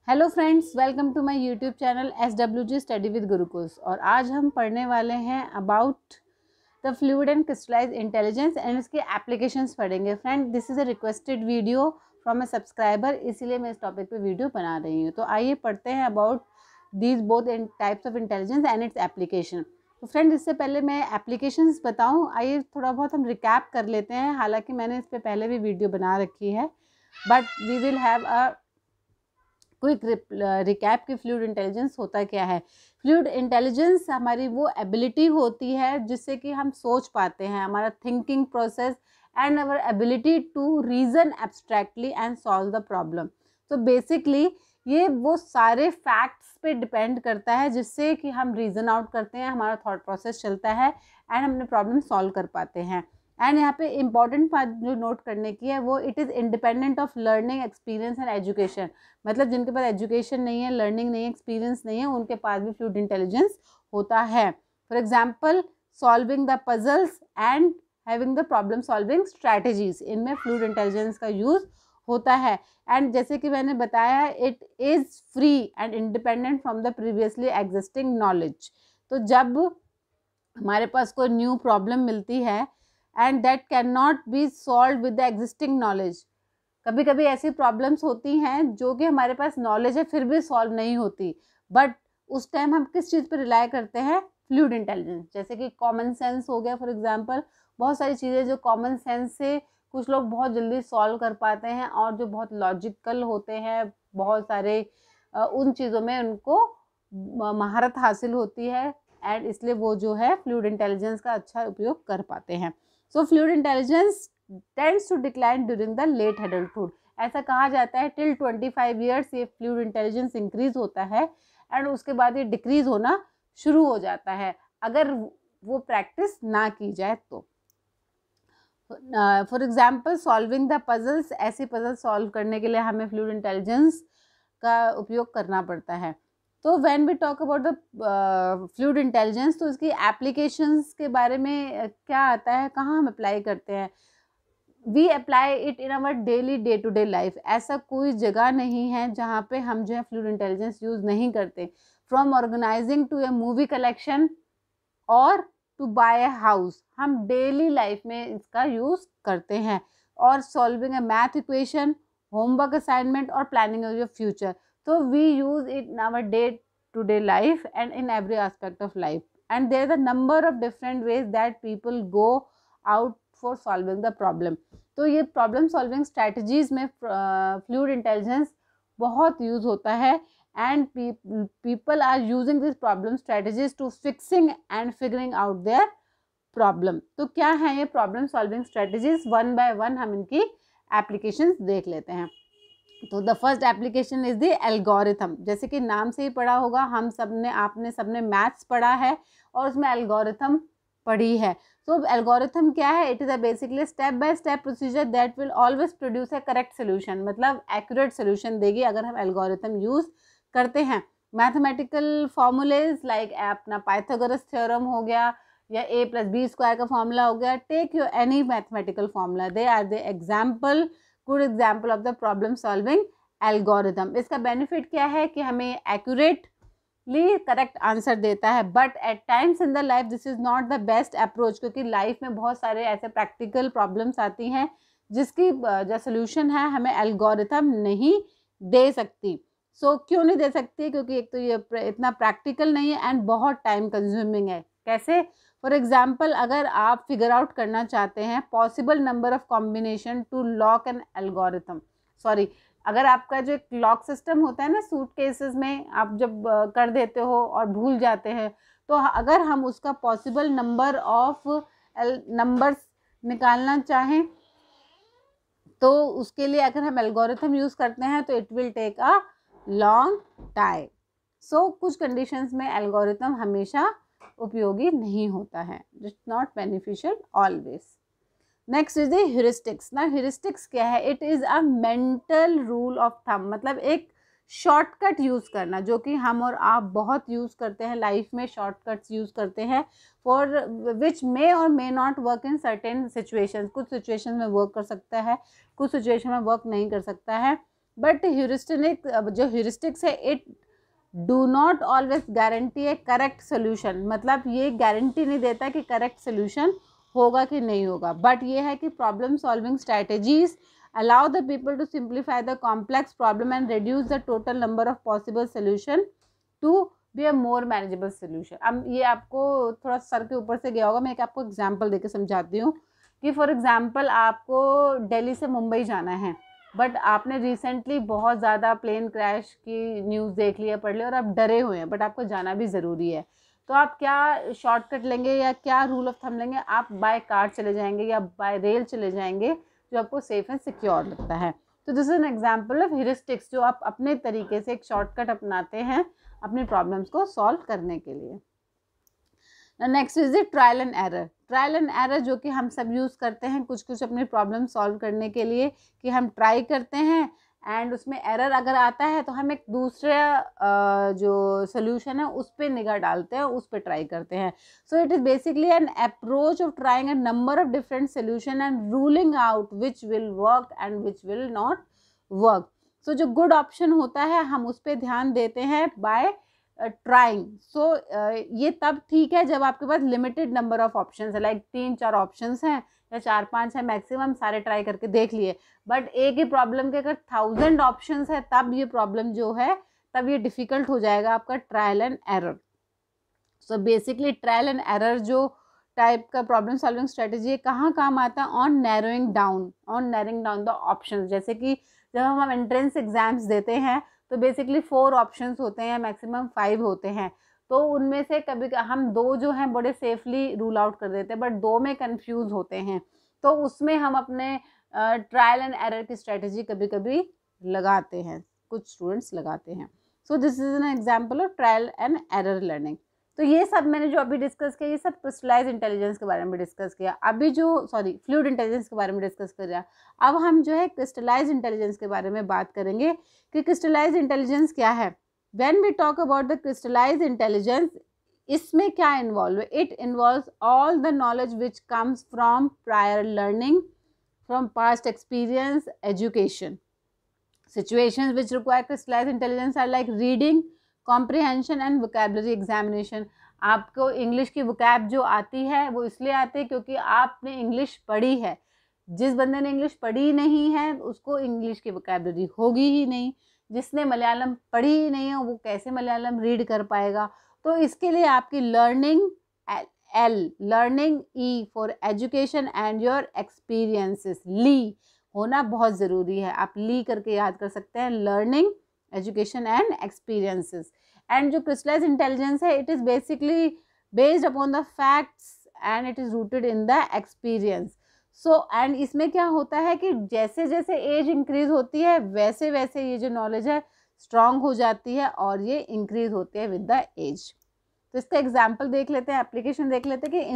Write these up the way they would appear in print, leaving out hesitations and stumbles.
Hello friends, welcome to my YouTube channel SWG study with Gurukuls. और आज हम पढ़ने वाले हैं about the fluid and crystallise intelligence and इसके एप्लीकेशंस पढ़ेंगे। Friend, this is a requested video from a subscriber, इसीलिए मैं इस टॉपिक पे वीडियो बना रही हूँ। तो आइए पढ़ते हैं about these both types of intelligence and its application. तो फ्रेंड, इससे पहले मैं एप्लीकेशंस बताऊँ, आइए थोड़ा बहुत हम रिकैप कर लेते हैं। हालांकि मैंने इस पर पहले भी वीडियो बना रखी है, but we will have a quick recap की फ्लूइड इंटेलिजेंस होता क्या है। फ्लूइड इंटेलिजेंस हमारी वो एबिलिटी होती है जिससे कि हम सोच पाते हैं, हमारा thinking process and our ability to reason abstractly and solve the problem. तो बेसिकली ये वो सारे फैक्ट्स पे डिपेंड करता है जिससे कि हम रीजन आउट करते हैं, हमारा थॉट प्रोसेस चलता है एंड हमने प्रॉब्लम सॉल्व कर पाते हैं। एंड यहाँ पे इम्पॉर्टेंट बात जो नोट करने की है वो it is independent of learning, experience and education. मतलब जिनके पास एजुकेशन नहीं है, लर्निंग नहीं है, एक्सपीरियंस नहीं है, उनके पास भी फ्लूइड इंटेलिजेंस होता है। For example, solving the puzzles and having the problem solving strategies, इनमें फ्लूइड इंटेलिजेंस का यूज़ होता है। एंड जैसे कि मैंने बताया, it is free and independent from the previously existing knowledge. तो जब हमारे पास कोई न्यू प्रॉब्लम मिलती है and that can not be solve with the existing knowledge, कभी कभी ऐसी प्रॉब्लम्स होती हैं जो कि हमारे पास नॉलेज है फिर भी सॉल्व नहीं होती, बट उस टाइम हम किस चीज़ पर रिलाई करते हैं? Fluid intelligence. जैसे कि कॉमन सेंस हो गया, फॉर एग्जांपल बहुत सारी चीज़ें जो कॉमन सेंस से कुछ लोग बहुत जल्दी सॉल्व कर पाते हैं और जो बहुत लॉजिकल होते हैं, बहुत सारे उन चीज़ों में उनको महारत हासिल होती है एंड इसलिए वो जो है फ्लूइड इंटेलिजेंस का अच्छा उपयोग कर पाते हैं। So fluid intelligence tends to decline during the late adulthood. ऐसा कहा जाता है टिल 25 ईयर्स ये फ्लूइड इंटेलिजेंस इंक्रीज होता है एंड उसके बाद ये डिक्रीज होना शुरू हो जाता है अगर वो प्रैक्टिस ना की जाए तो। For example, solving the puzzles, ऐसी पजल सॉल्व करने के लिए हमें फ्लूइड इंटेलिजेंस का उपयोग करना पड़ता है। तो when we talk about the fluid intelligence, तो इसकी एप्लीकेशंस के बारे में क्या आता है, कहाँ हम अप्लाई करते हैं? We apply it in our daily day to day life. ऐसा कोई जगह नहीं है जहाँ पे हम जो है फ्लूइड इंटेलिजेंस यूज़ नहीं करते। From organising to a movie collection और टू बाय ए हाउस, हम डेली लाइफ में इसका यूज़ करते हैं। और solving a math equation, homework assignment और प्लानिंग ऑफ योर फ्यूचर। तो we use it in our day to day life and in every aspect of life. And there is a number of different ways that people go out for solving the problem. तो ये problem solving strategies में fluid intelligence बहुत use होता है and people are using these problem strategies to fixing and figuring out their problem। तो क्या है ये problem solving strategies? One by one हम इनकी एप्लीकेशंस देख लेते हैं। तो the first application is the algorithm. जैसे कि नाम से ही पढ़ा होगा, हम सबने आपने सबने मैथ्स पढ़ा है और उसमें एल्गोरिथम पढ़ी है। तो एल्गोरिथम क्या है? It is a basically step by step procedure that will always produce a correct solution. मतलब एक्यूरेट सोल्यूशन देगी अगर हम एल्गोरिथम यूज़ करते हैं। मैथमेटिकल फॉर्मूलेज लाइक अपना पाइथागोरस थ्योरम हो गया या a+b² का फॉर्मूला हो गया, take your any mathematical formula, they are the example, good example of the problem solving algorithm. इसका बेनिफिट क्या है कि हमें एक्यूरेटली करेक्ट आंसर देता है, but at times in the life this is not the best approach, क्योंकि life में बहुत सारे ऐसे प्रैक्टिकल प्रॉब्लम्स आती हैं जिसकी जो सोल्यूशन है हमें एल्गोरिथम नहीं दे सकती। क्यों नहीं दे सकती? क्योंकि एक तो ये इतना प्रैक्टिकल नहीं है एंड बहुत टाइम कंज्यूमिंग है। कैसे? फॉर एग्जाम्पल, अगर आप फिगर आउट करना चाहते हैं possible number of combination to lock an algorithm, sorry, अगर आपका जो एक लॉक सिस्टम होता है ना सूट केसेस में, आप जब कर देते हो और भूल जाते हैं, तो अगर हम उसका पॉसिबल नंबर ऑफ नंबर्स निकालना चाहें तो उसके लिए अगर हम एल्गोरिथम यूज़ करते हैं तो it will take a long time. So कुछ कंडीशंस में एल्गोरिथम हमेशा उपयोगी नहीं होता है, it's not beneficial always. Next is the heuristics. ना ह्यूरिस्टिक्स क्या है? It is a mental rule of thumb, मतलब एक शॉर्टकट यूज़ करना जो कि हम और आप बहुत यूज़ करते हैं लाइफ में, शॉर्टकट्स यूज़ करते हैं फॉर विच मे और may not work in certain situations. कुछ सिचुएशन में वर्क कर सकता है, कुछ सिचुएशन में वर्क नहीं कर सकता है। बट ह्यूरिस्टिक जो ह्यूरिस्टिक्स है it do not always guarantee A correct solution, मतलब ये गारंटी नहीं देता कि करेक्ट सोल्यूशन होगा कि नहीं होगा, बट ये है कि problem solving strategies allow the people to simplify the complex problem and reduce the total number of possible solution to be a more manageable solution। अब ये आपको थोड़ा सर के ऊपर से गया होगा, मैं एक आपको एग्जांपल देके समझाती हूँ कि फॉर एग्जांपल आपको दिल्ली से मुंबई जाना है, बट आपने रिसेंटली बहुत ज़्यादा प्लेन क्रैश की न्यूज़ देख लिया, पढ़ लिया और आप डरे हुए हैं, बट आपको जाना भी ज़रूरी है, तो आप क्या शॉर्टकट लेंगे या क्या रूल ऑफ थंब लेंगे? आप बाय कार चले जाएंगे या बाय रेल चले जाएंगे, जो आपको सेफ एंड सिक्योर लगता है। तो this is an example of heuristics, जो आप अपने तरीके से एक शॉर्टकट अपनाते हैं अपनी प्रॉब्लम्स को सॉल्व करने के लिए। Next is the trial and error. Trial and error जो कि हम सब यूज़ करते हैं कुछ कुछ अपनी प्रॉब्लम सॉल्व करने के लिए, कि हम ट्राई करते हैं एंड उसमें एरर अगर आता है तो हम एक दूसरे जो सोल्यूशन है उस पर निगाह डालते हैं, उस पर ट्राई करते हैं। So it is basically an approach of trying a number of different solution and ruling out which will work and which will not work. So जो गुड ऑप्शन होता है हम उस पर ध्यान देते हैं बाय ट्राइंग। सो ये तब ठीक है जब आपके पास लिमिटेड नंबर ऑफ ऑप्शंस है, लाइक 3-4 ऑप्शंस हैं या 4-5 है मैक्सिमम, सारे ट्राई करके देख लिए। बट एक ही प्रॉब्लम के अगर 1000 ऑप्शंस है तब ये प्रॉब्लम जो है तब ये डिफ़िकल्ट हो जाएगा आपका trial and error. So basically trial and error जो टाइप का प्रॉब्लम सॉल्विंग स्ट्रेटेजी कहाँ काम आता है? On narrowing down the options. जैसे कि जब हम एंट्रेंस एग्जाम्स देते हैं तो बेसिकली 4 ऑप्शंस होते हैं, मैक्सिमम 5 होते हैं, तो उनमें से कभी हम 2 जो हैं बड़े सेफली रूल आउट कर देते हैं, बट 2 में कंफ्यूज होते हैं, तो उसमें हम अपने ट्रायल एंड एरर की स्ट्रेटेजी कभी कभी लगाते हैं, कुछ स्टूडेंट्स लगाते हैं। So this is an example of trial and error learning. तो ये सब मैंने जो अभी डिस्कस किया ये सब क्रिस्टलाइज इंटेलिजेंस के बारे में डिस्कस किया, अभी जो फ्लूइड इंटेलिजेंस के बारे में डिस्कस कर रहा है। अब हम जो है क्रिस्टलाइज इंटेलिजेंस के बारे में बात करेंगे कि क्रिस्टलाइज इंटेलिजेंस क्या है। When we talk about the crystallise intelligence, इसमें क्या इन्वॉल्व है? It involves all the knowledge which comes from prior learning, from past experience, education. Situations which require crystallized intelligence are like reading, comprehension and vocabulary examination. आपको English की vocab जो आती है वो इसलिए आती है क्योंकि आपने इंग्लिश पढ़ी है। जिस बंदे ने इंग्लिश पढ़ी नहीं है उसको इंग्लिश की वोकैबुलरी होगी ही नहीं। जिसने मलयालम पढ़ी ही नहीं है वो कैसे मलयालम रीड कर पाएगा? तो इसके लिए आपकी learning learning E for education and your experiences, ली होना बहुत ज़रूरी है। आप ली करके याद कर सकते हैं, learning, education and experiences. And जो क्रिस्टलाइज इंटेलिजेंस है it is basically based upon the facts and it is rooted in the experience. So and इसमें क्या होता है कि जैसे जैसे एज इंक्रीज होती है वैसे वैसे ये जो नॉलेज है स्ट्रांग हो जाती है और ये इंक्रीज होती है विद द एज। तो इसका एग्जाम्पल देख लेते हैं, एप्लीकेशन देख लेते हैं कि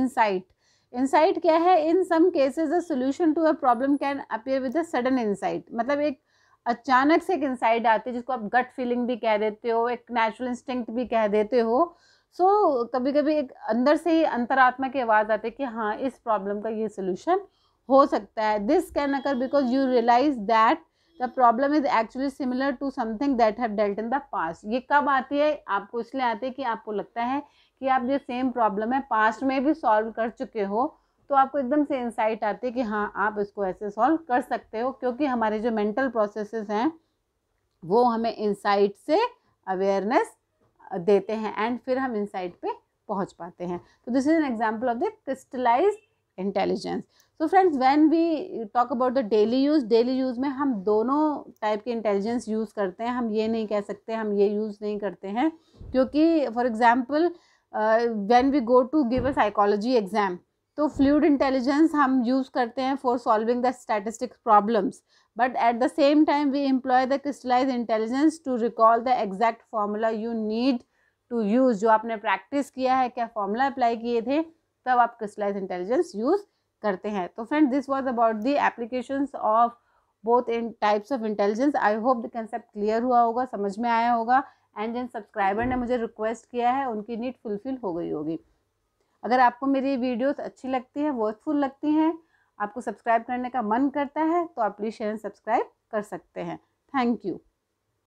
इंसाइट क्या है? In some cases the solution to a problem can appear with a sudden insight. मतलब एक अचानक से एक इंसाइट आती है जिसको आप गट फीलिंग भी कह देते हो, एक नेचुरल इंस्टिंक्ट भी कह देते हो। सो कभी कभी एक अंदर से ही अंतरात्मा की आवाज़ आती है कि हाँ इस प्रॉब्लम का ये सोल्यूशन हो सकता है। This can occur because you realise that the problem is actually similar to something that have dealt in the past. ये कब आती है? आपको इसलिए आती है कि आपको लगता है कि आप जो सेम प्रॉब्लम है पास्ट में भी सॉल्व कर चुके हो, तो आपको एकदम से इंसाइट आती है कि हाँ आप इसको ऐसे सॉल्व कर सकते हो, क्योंकि हमारे जो मेंटल प्रोसेसेस हैं वो हमें इंसाइट से अवेयरनेस देते हैं एंड फिर हम इंसाइट पे पहुंच पाते हैं। तो this is an example of the crystallised intelligence. So friends, when we talk about the daily use में हम दोनों टाइप के इंटेलिजेंस यूज़ करते हैं। हम ये नहीं कह सकते हम ये यूज़ नहीं करते हैं, क्योंकि for example when we go to give a psychology exam, तो फ्लूइड इंटेलिजेंस हम यूज़ करते हैं for solving the statistics problems, but at the same time we employ the crystallised intelligence to recall the exact formula you need to use. जो आपने practice किया है, क्या formula apply किए थे, तब आप क्रिस्टलाइज्ड इंटेलिजेंस यूज़ करते हैं। तो friend, this was about the applications of both in types of intelligence. I hope the concept clear हुआ होगा, समझ में आया होगा, एंड जिन सब्सक्राइबर ने मुझे रिक्वेस्ट किया है उनकी नीड फुलफिल हो गई होगी। अगर आपको मेरी वीडियोस अच्छी लगती हैं, वर्थफुल लगती हैं, आपको सब्सक्राइब करने का मन करता है, तो आप प्लीज़ शेयर एंड सब्सक्राइब कर सकते हैं। Thank you.